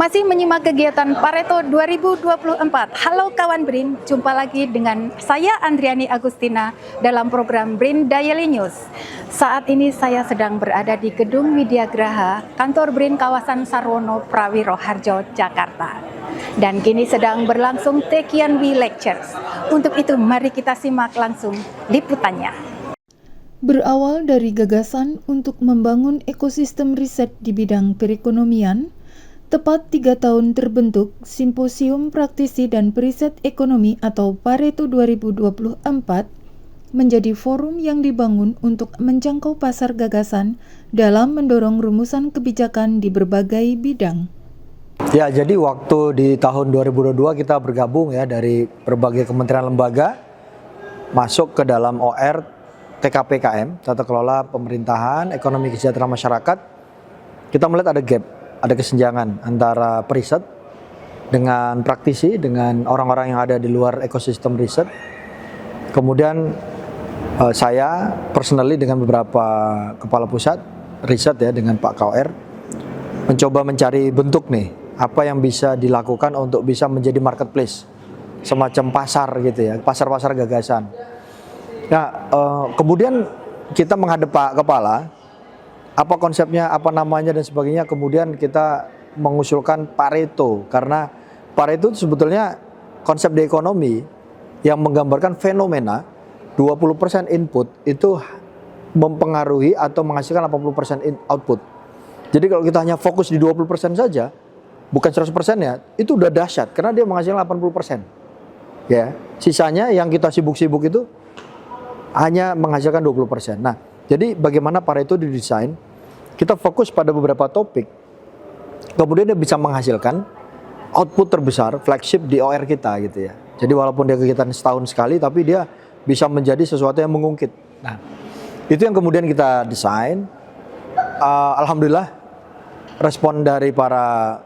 Masih menyimak kegiatan Pareto 2024. Halo kawan BRIN, jumpa lagi dengan saya Andriani Agustina dalam program BRIN Daily News. Saat ini saya sedang berada di Gedung Widya Graha, kantor BRIN kawasan Sarwono Prawiro Harjo, Jakarta. Dan kini sedang berlangsung Tekian We Lectures. Untuk itu mari kita simak langsung liputannya. Berawal dari gagasan untuk membangun ekosistem riset di bidang perekonomian, tepat 3 tahun terbentuk Simposium Praktisi dan Periset Ekonomi atau Pareto 2024 menjadi forum yang dibangun untuk menjangkau pasar gagasan dalam mendorong rumusan kebijakan di berbagai bidang. Ya, jadi waktu di tahun 2022 kita bergabung ya dari berbagai kementerian lembaga masuk ke dalam OR TKPKM, Tata Kelola Pemerintahan, Ekonomi Kesejahteraan Masyarakat. Kita melihat ada gap, ada kesenjangan antara periset dengan praktisi, dengan orang-orang yang ada di luar ekosistem riset. Kemudian saya personally dengan beberapa kepala pusat riset ya dengan Pak KOR mencoba mencari bentuk nih, apa yang bisa dilakukan untuk bisa menjadi marketplace, semacam pasar gitu ya, pasar-pasar gagasan. Nah, kemudian kita menghadap Pak Kepala, apa konsepnya, apa namanya dan sebagainya. Kemudian kita mengusulkan Pareto, karena Pareto itu sebetulnya konsep di ekonomi yang menggambarkan fenomena 20% input itu mempengaruhi atau menghasilkan 80% output. Jadi kalau kita hanya fokus di 20% saja, bukan 100% ya, itu udah dahsyat karena dia menghasilkan 80%. Ya, sisanya yang kita sibuk-sibuk itu hanya menghasilkan 20%. Nah, jadi bagaimana Pareto didesain, kita fokus pada beberapa topik, kemudian dia bisa menghasilkan output terbesar, flagship di OR kita gitu ya. Jadi walaupun dia kegiatan setahun sekali, tapi dia bisa menjadi sesuatu yang mengungkit. Nah, itu yang kemudian kita desain. Alhamdulillah respon dari para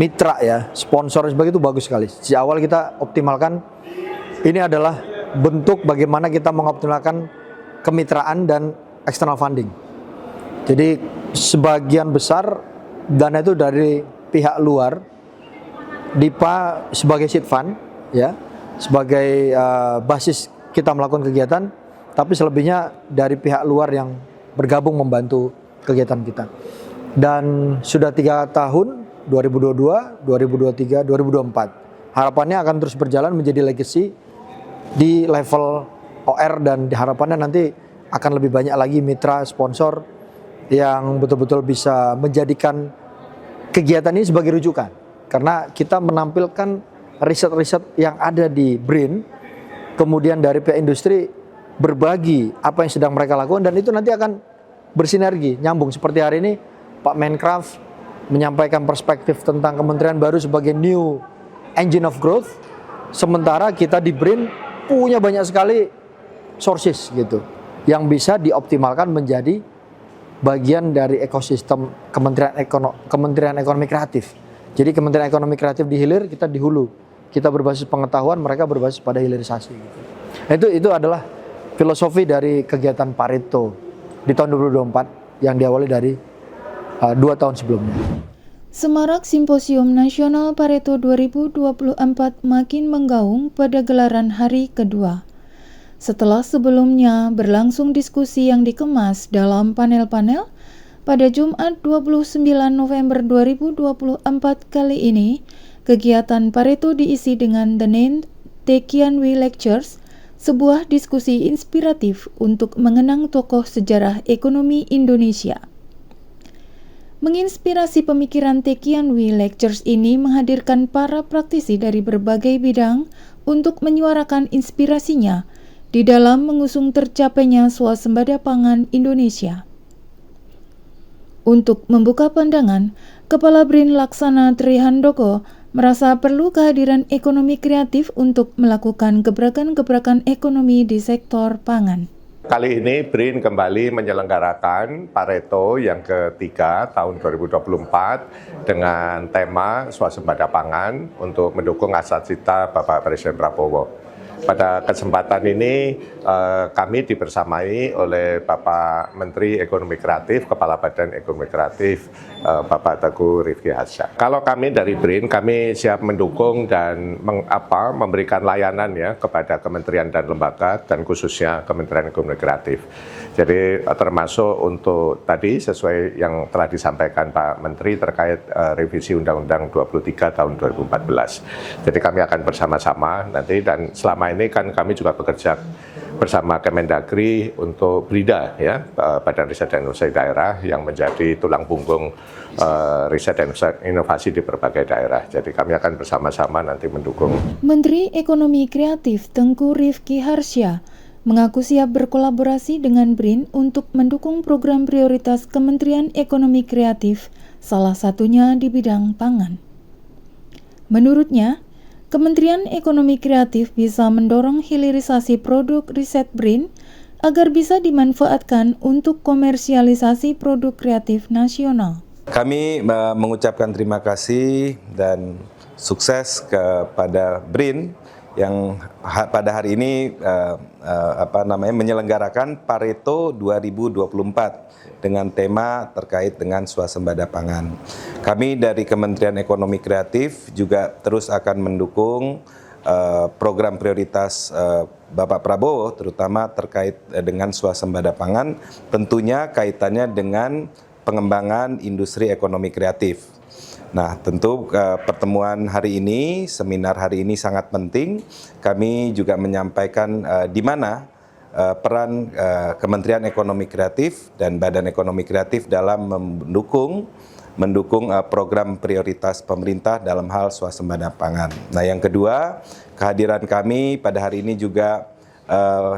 mitra ya, sponsor sebagai itu bagus sekali. Sejak awal kita optimalkan, ini adalah bentuk bagaimana kita mengoptimalkan kemitraan dan external funding. Jadi sebagian besar dana itu dari pihak luar, DIPA sebagai seed fund ya, sebagai basis kita melakukan kegiatan, tapi selebihnya dari pihak luar yang bergabung membantu kegiatan kita. Dan sudah 3 tahun, 2022, 2023, 2024. Harapannya akan terus berjalan menjadi legacy di level OR dan harapannya nanti akan lebih banyak lagi mitra sponsor yang betul-betul bisa menjadikan kegiatan ini sebagai rujukan. Karena kita menampilkan riset-riset yang ada di BRIN, kemudian dari pihak industri berbagi apa yang sedang mereka lakukan dan itu nanti akan bersinergi, nyambung. Seperti hari ini Pak Menkraf menyampaikan perspektif tentang kementerian baru sebagai new engine of growth, sementara kita di BRIN punya banyak sekali sources gitu yang bisa dioptimalkan menjadi bagian dari ekosistem Kementerian Ekonomi Kreatif. Jadi Kementerian Ekonomi Kreatif di hilir, kita di hulu. Kita berbasis pengetahuan, mereka berbasis pada hilirisasi gitu. Nah, itu adalah filosofi dari kegiatan Pareto di tahun 2024 yang diawali dari 2 tahun sebelumnya. Semarak Simposium Nasional Pareto 2024 makin menggaung pada gelaran hari kedua. Setelah sebelumnya berlangsung diskusi yang dikemas dalam panel-panel, pada Jumat 29 November 2024 kali ini, kegiatan Pareto diisi dengan The Name Tekian We Lectures, sebuah diskusi inspiratif untuk mengenang tokoh sejarah ekonomi Indonesia. Menginspirasi pemikiran Tekian We Lectures ini menghadirkan para praktisi dari berbagai bidang untuk menyuarakan inspirasinya di dalam mengusung tercapainya swasembada pangan Indonesia. Untuk membuka pandangan, Kepala BRIN Laksana Trihandoko merasa perlu kehadiran ekonomi kreatif untuk melakukan gebrakan-gebrakan ekonomi di sektor pangan. Kali ini BRIN kembali menyelenggarakan Pareto yang ketiga tahun 2024 dengan tema swasembada pangan untuk mendukung asasita Bapak Presiden Prabowo. pada kesempatan ini kami dibersamai oleh Bapak Menteri Ekonomi Kreatif, Kepala Badan Ekonomi Kreatif, Bapak Teguh Rifki Harsha. Kalau kami dari BRIN, kami siap mendukung dan memberikan layanan ya kepada kementerian dan lembaga, dan khususnya Kementerian Ekonomi Kreatif. Jadi termasuk untuk tadi sesuai yang telah disampaikan Pak Menteri terkait revisi Undang-Undang 23 tahun 2014. Jadi kami akan bersama-sama nanti, dan selama ini kan kami juga bekerja bersama Kemendagri untuk BRIDA ya, Badan Riset dan Inovasi Daerah yang menjadi tulang punggung riset dan inovasi di berbagai daerah. Jadi kami akan bersama-sama nanti mendukung. Menteri Ekonomi Kreatif Tengku Rifki Harsha mengaku siap berkolaborasi dengan BRIN untuk mendukung program prioritas Kementerian Ekonomi Kreatif, salah satunya di bidang pangan. Menurutnya, Kementerian Ekonomi Kreatif bisa mendorong hilirisasi produk riset BRIN agar bisa dimanfaatkan untuk komersialisasi produk kreatif nasional. Kami mengucapkan terima kasih dan sukses kepada BRIN yang pada hari ini menyelenggarakan Pareto 2024 dengan tema terkait dengan swasembada pangan. Kami dari Kementerian Ekonomi Kreatif juga terus akan mendukung program prioritas Bapak Prabowo, terutama terkait dengan swasembada pangan, tentunya kaitannya dengan pengembangan industri ekonomi kreatif. Nah, tentu pertemuan hari ini, seminar hari ini sangat penting. Kami juga menyampaikan di mana peran Kementerian Ekonomi Kreatif dan Badan Ekonomi Kreatif dalam mendukung program prioritas pemerintah dalam hal swasembada pangan. Nah, yang kedua, kehadiran kami pada hari ini juga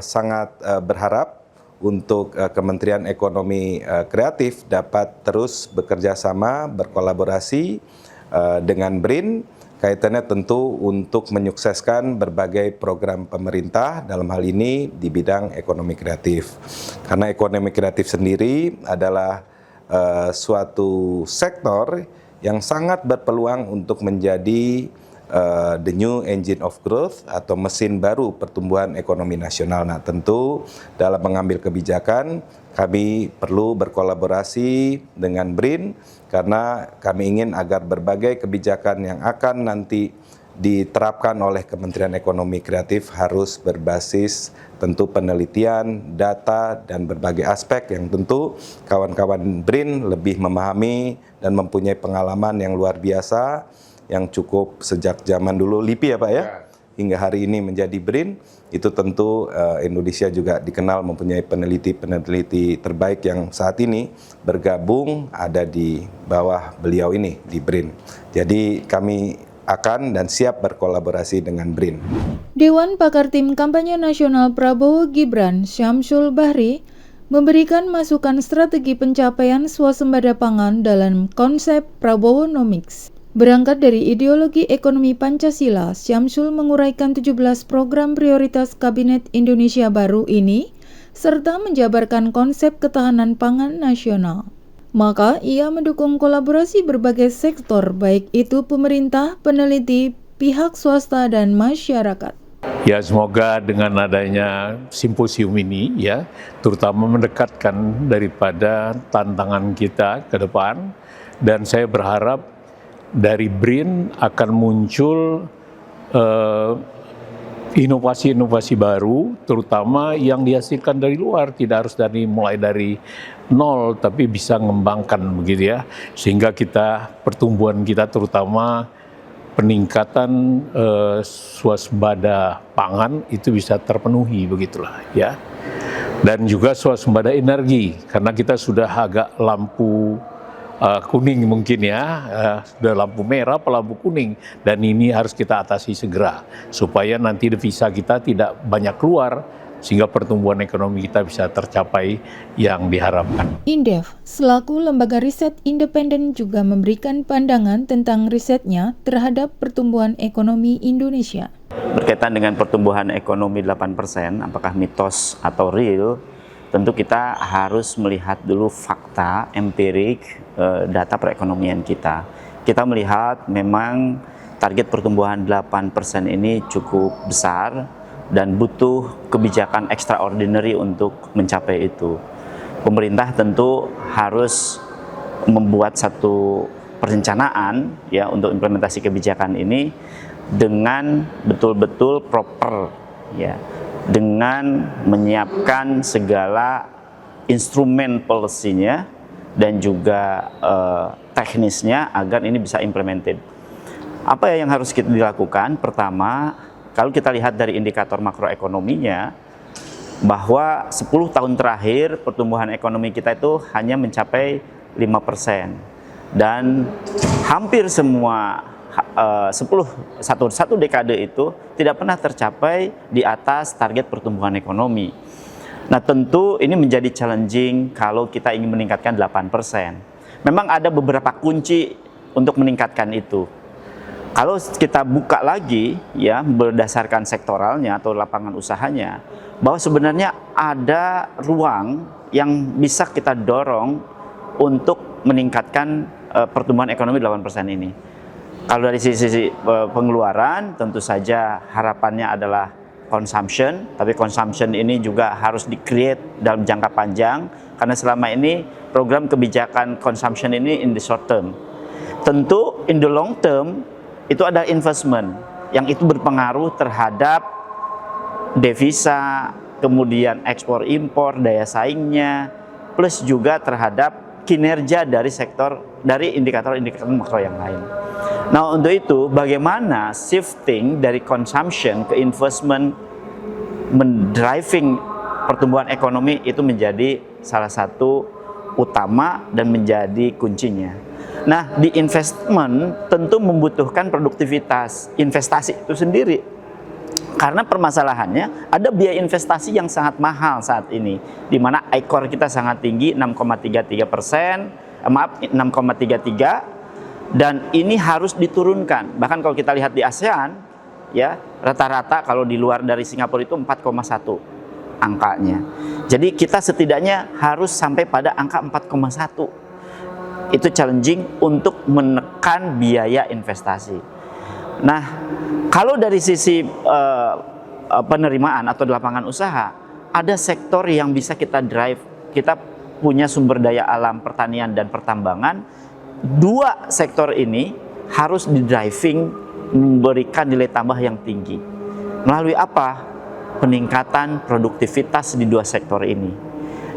sangat berharap untuk Kementerian Ekonomi Kreatif dapat terus bekerja sama, berkolaborasi dengan BRIN, kaitannya tentu untuk menyukseskan berbagai program pemerintah dalam hal ini di bidang ekonomi kreatif. Karena ekonomi kreatif sendiri adalah suatu sektor yang sangat berpeluang untuk menjadi the new engine of growth atau mesin baru pertumbuhan ekonomi nasional. Nah, tentu dalam mengambil kebijakan kami perlu berkolaborasi dengan BRIN karena kami ingin agar berbagai kebijakan yang akan nanti diterapkan oleh Kementerian Ekonomi Kreatif harus berbasis tentu penelitian, data, dan berbagai aspek yang tentu kawan-kawan BRIN lebih memahami dan mempunyai pengalaman yang luar biasa yang cukup sejak zaman dulu LIPI ya Pak ya, hingga hari ini menjadi BRIN. Itu tentu Indonesia juga dikenal mempunyai peneliti terbaik yang saat ini bergabung ada di bawah beliau ini di BRIN. Jadi kami akan dan siap berkolaborasi dengan BRIN. Dewan Pakar Tim Kampanye Nasional Prabowo Gibran, Syamsul Bahri, memberikan masukan strategi pencapaian swasembada pangan dalam konsep Prabowonomics. Berangkat dari ideologi ekonomi Pancasila, Syamsul menguraikan 17 program prioritas Kabinet Indonesia Baru ini, serta menjabarkan konsep ketahanan pangan nasional. Maka ia mendukung kolaborasi berbagai sektor, baik itu pemerintah, peneliti, pihak swasta, dan masyarakat. Ya, semoga dengan adanya simposium ini ya, terutama mendekatkan daripada tantangan kita ke depan, dan saya berharap dari BRIN akan muncul inovasi-inovasi baru, terutama yang dihasilkan dari luar, tidak harus mulai dari nol, tapi bisa mengembangkan begitu ya, sehingga pertumbuhan kita terutama peningkatan swasembada pangan itu bisa terpenuhi begitulah ya, dan juga swasembada energi karena kita sudah agak lampu kuning mungkin ya, sudah lampu merah atau lampu kuning, dan ini harus kita atasi segera supaya nanti devisa kita tidak banyak keluar sehingga pertumbuhan ekonomi kita bisa tercapai yang diharapkan. Indef, selaku lembaga riset independen, juga memberikan pandangan tentang risetnya terhadap pertumbuhan ekonomi Indonesia. Berkaitan dengan pertumbuhan ekonomi 8%, apakah mitos atau real? Tentu kita harus melihat dulu fakta empirik data perekonomian kita. Kita melihat memang target pertumbuhan 8% ini cukup besar, dan butuh kebijakan extraordinary untuk mencapai itu. Pemerintah tentu harus membuat satu perencanaan ya untuk implementasi kebijakan ini dengan betul-betul proper ya, dengan menyiapkan segala instrumen policy-nya dan juga teknisnya agar ini bisa implemented. Apa yang harus kita dilakukan? Pertama, kalau kita lihat dari indikator makroekonominya, bahwa 10 tahun terakhir pertumbuhan ekonomi kita itu hanya mencapai 5%. Dan hampir semua satu dekade itu tidak pernah tercapai di atas target pertumbuhan ekonomi. Nah tentu ini menjadi challenging kalau kita ingin meningkatkan 8%. Memang ada beberapa kunci untuk meningkatkan itu. Kalau kita buka lagi ya berdasarkan sektoralnya atau lapangan usahanya, bahwa sebenarnya ada ruang yang bisa kita dorong untuk meningkatkan pertumbuhan ekonomi 8% ini. Kalau dari sisi pengeluaran tentu saja harapannya adalah consumption, tapi consumption ini juga harus di-create dalam jangka panjang karena selama ini program kebijakan consumption ini in the short term. Tentu in the long term itu ada investment yang itu berpengaruh terhadap devisa, kemudian ekspor impor, daya saingnya, plus juga terhadap kinerja dari sektor, dari indikator-indikator makro yang lain. Nah untuk itu bagaimana shifting dari consumption ke investment mendriving pertumbuhan ekonomi itu menjadi salah satu utama dan menjadi kuncinya. Nah di investment tentu membutuhkan produktivitas investasi itu sendiri. Karena permasalahannya ada biaya investasi yang sangat mahal saat ini, di mana ICOR kita sangat tinggi 6,33%, 6,33, dan ini harus diturunkan. Bahkan kalau kita lihat di ASEAN, ya rata-rata kalau di luar dari Singapura itu 4,1 angkanya. Jadi kita setidaknya harus sampai pada angka 4,1. Itu challenging untuk menekan biaya investasi. Nah, kalau dari sisi penerimaan atau di lapangan usaha, ada sektor yang bisa kita drive. Kita punya sumber daya alam pertanian dan pertambangan. Dua sektor ini harus di-driving memberikan nilai tambah yang tinggi. Melalui apa? Peningkatan produktivitas di dua sektor ini.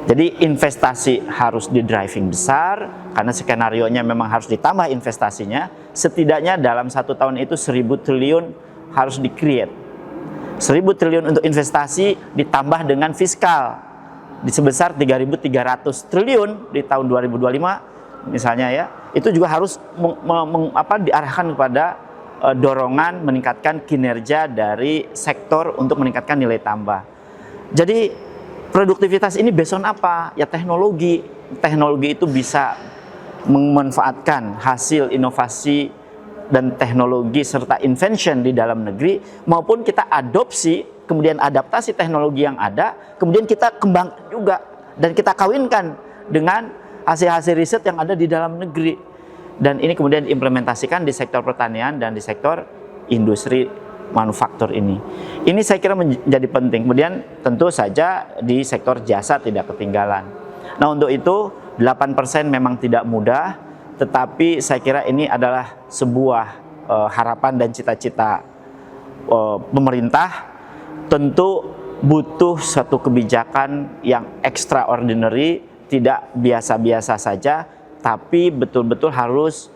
Jadi investasi harus di-driving besar, karena skenarionya memang harus ditambah investasinya. Setidaknya dalam 1 tahun itu 1.000 triliun harus di-create. 1.000 triliun untuk investasi ditambah dengan fiskal di sebesar 3.300 triliun di tahun 2025 misalnya ya. Itu juga harus diarahkan kepada dorongan meningkatkan kinerja dari sektor untuk meningkatkan nilai tambah. Jadi produktivitas ini based on apa? Ya teknologi. Teknologi itu bisa memanfaatkan hasil inovasi dan teknologi serta invention di dalam negeri, maupun kita adopsi, kemudian adaptasi teknologi yang ada, kemudian kita kembangkan juga dan kita kawinkan dengan hasil-hasil riset yang ada di dalam negeri. Dan ini kemudian diimplementasikan di sektor pertanian dan di sektor industri manufaktur ini. Ini saya kira menjadi penting. Kemudian tentu saja di sektor jasa tidak ketinggalan. Nah untuk itu 8% memang tidak mudah, tetapi saya kira ini adalah sebuah harapan dan cita-cita pemerintah. Tentu butuh satu kebijakan yang extraordinary, tidak biasa-biasa saja, tapi betul-betul harus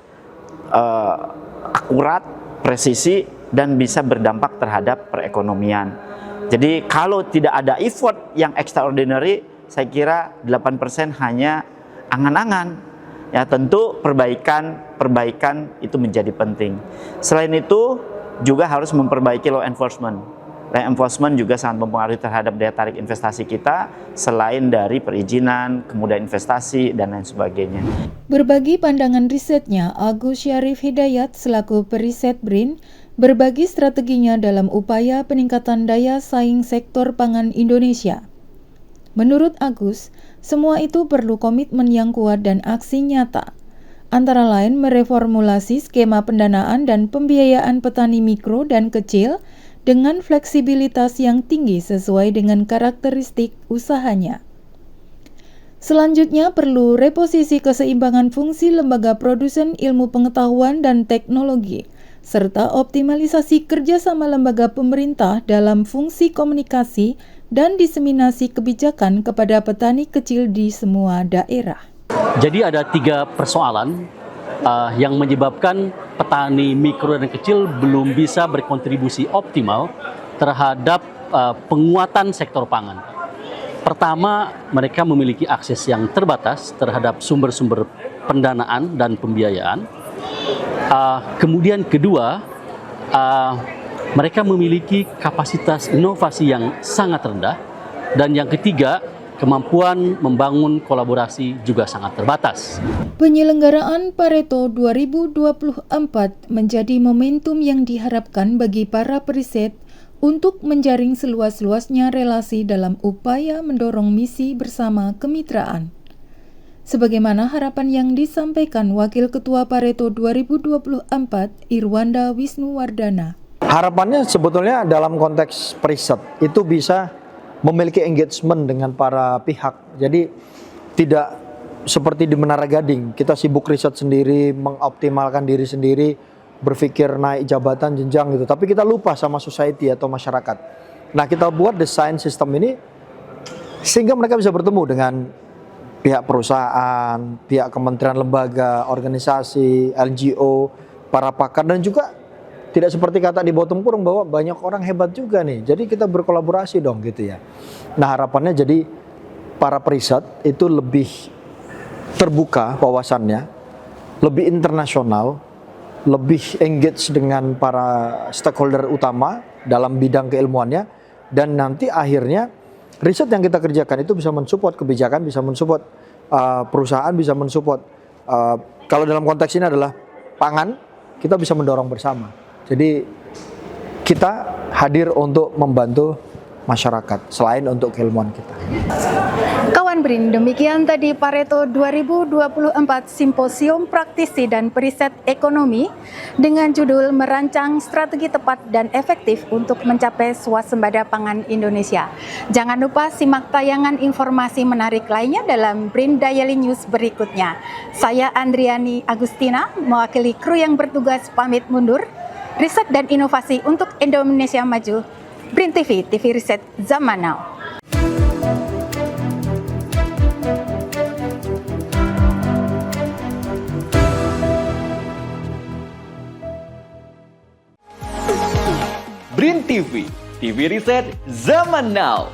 akurat, presisi, dan bisa berdampak terhadap perekonomian. Jadi kalau tidak ada effort yang extraordinary, saya kira 8% hanya angan-angan. Ya tentu perbaikan itu menjadi penting. Selain itu juga harus memperbaiki law enforcement. Law enforcement juga sangat mempengaruhi terhadap daya tarik investasi kita, selain dari perizinan, kemudian investasi, dan lain sebagainya. Berbagi pandangan risetnya, Agus Syarif Hidayat selaku periset BRIN berbagi strateginya dalam upaya peningkatan daya saing sektor pangan Indonesia. Menurut Agus, semua itu perlu komitmen yang kuat dan aksi nyata, antara lain mereformulasi skema pendanaan dan pembiayaan petani mikro dan kecil dengan fleksibilitas yang tinggi sesuai dengan karakteristik usahanya. Selanjutnya perlu reposisi keseimbangan fungsi lembaga produsen ilmu pengetahuan dan teknologi, serta optimalisasi kerjasama lembaga pemerintah dalam fungsi komunikasi dan diseminasi kebijakan kepada petani kecil di semua daerah. Jadi ada 3 persoalan yang menyebabkan petani mikro dan kecil belum bisa berkontribusi optimal terhadap penguatan sektor pangan. Pertama, mereka memiliki akses yang terbatas terhadap sumber-sumber pendanaan dan pembiayaan. Kemudian kedua, mereka memiliki kapasitas inovasi yang sangat rendah. Dan yang ketiga, kemampuan membangun kolaborasi juga sangat terbatas. Penyelenggaraan Pareto 2024 menjadi momentum yang diharapkan bagi para periset untuk menjaring seluas-luasnya relasi dalam upaya mendorong misi bersama kemitraan. Sebagaimana harapan yang disampaikan Wakil Ketua Pareto 2024 Irwanda Wisnuwardana. Harapannya sebetulnya dalam konteks periset itu bisa memiliki engagement dengan para pihak. Jadi tidak seperti di Menara Gading, kita sibuk riset sendiri, mengoptimalkan diri sendiri, berpikir naik jabatan jenjang gitu, tapi kita lupa sama society atau masyarakat. Nah, kita buat desain sistem ini sehingga mereka bisa bertemu dengan pihak perusahaan, pihak kementerian lembaga, organisasi, NGO, para pakar, dan juga tidak seperti kata di bottom kurung bahwa banyak orang hebat juga nih. Jadi kita berkolaborasi dong gitu ya. Nah, harapannya jadi para periset itu lebih terbuka wawasannya, lebih internasional, lebih engage dengan para stakeholder utama dalam bidang keilmuannya, dan nanti akhirnya riset yang kita kerjakan itu bisa mensupport kebijakan, bisa mensupport perusahaan, bisa mensupport kalau dalam konteks ini adalah pangan, kita bisa mendorong bersama. Jadi kita hadir untuk membantu masyarakat selain untuk keilmuan kita. Kawan BRIN, demikian tadi Pareto 2024 Simposium Praktisi dan Periset Ekonomi dengan judul Merancang Strategi Tepat dan Efektif untuk Mencapai Swasembada Pangan Indonesia. Jangan lupa simak tayangan informasi menarik lainnya dalam BRIN Daily News berikutnya. Saya Andriani Agustina, mewakili kru yang bertugas pamit mundur. Riset dan inovasi untuk Indonesia Maju. BRIN TV, TV Riset Zaman Now. BRIN TV, TV Riset Zaman Now.